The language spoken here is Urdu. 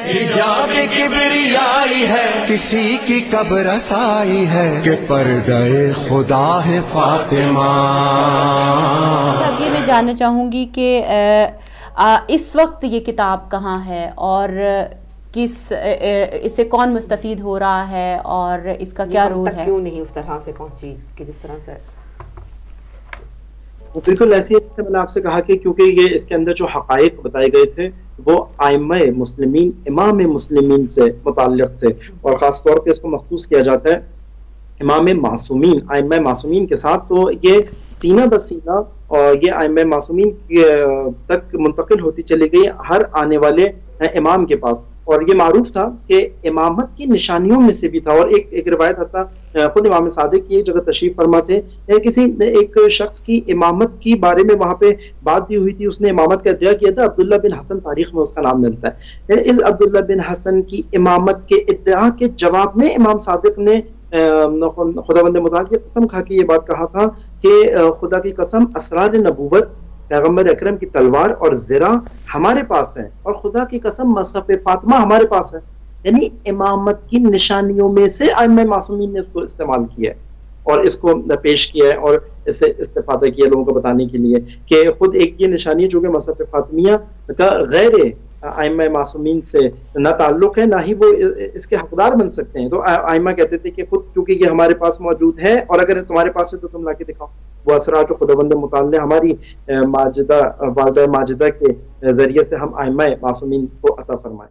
حجاب کبریائی ہے کسی کی کب رسائی ہے کہ پردہ خدا ہے فاطمہ. اب یہ میں جاننا چاہوں گی کہ اس وقت یہ کتاب کہاں ہے اور اس سے کون مستفید ہو رہا ہے اور اس کا کیا رول ہے؟ کیوں نہیں اس طرح سے پہنچی کہ جس طرح سے؟ بالکل ایسی ہے جیسے میں نے آپ سے کہا کہ کیونکہ یہ اس کے اندر جو حقائق بتائے گئے تھے وہ ائمہ مسلمین، امام مسلمین سے متعلق تھے، اور خاص طور پہ اس کو مخصوص کیا جاتا ہے امام معصومین، ائمہ معصومین کے ساتھ. تو یہ سینہ بسینہ اور یہ ائمہ معصومین تک منتقل ہوتی چلی گئی ہر آنے والے امام کے پاس. اور یہ معروف تھا کہ امامت کی نشانیوں میں سے بھی تھا. اور ایک روایت آتا خود امام صادق کی ایک جگہ تشریف فرما تھے، کسی ایک شخص کی امامت کی بارے میں وہاں پہ بات بھی ہوئی تھی، اس نے امامت کا ادعا کیا تھا. عبداللہ بن حسن تاریخ میں اس کا نام ملتا ہے. اس عبداللہ بن حسن کی امامت کے ادعا کے جواب میں امام صادق نے خداوند متعال کی قسم کھا کے یہ بات کہا تھا کہ خدا کی قسم اسرار نبوت، پیغمبر اکرم کی تلوار اور زرہ ہمارے پاس ہے، اور خدا کی قسم مصحف فاطمہ ہمارے پاس ہے. یعنی امامت کی نشانیوں میں سے ائمہ معصومین نے اس کو استعمال کیا ہے اور اس کو پیش کیا ہے اور اس سے استفادہ کیا لوگوں کو بتانے کے لیے کہ خود ایک یہ نشانی ہے جو کہ مصحف فاطمیہ کا غیر ائمہ معصومین سے نہ تعلق ہے، نہ ہی وہ اس کے حقدار بن سکتے ہیں. تو ائمہ کہتے تھے کہ خود کیونکہ یہ ہمارے پاس موجود ہے اور اگر تمہارے پاس ہے تو تم لا کے دکھاؤ. وہ اسرار جو خداوند متعال نے ہماری ماجدہ والدہ ماجدہ کے ذریعے سے ہم ائمہ معصومین کو عطا فرمائے.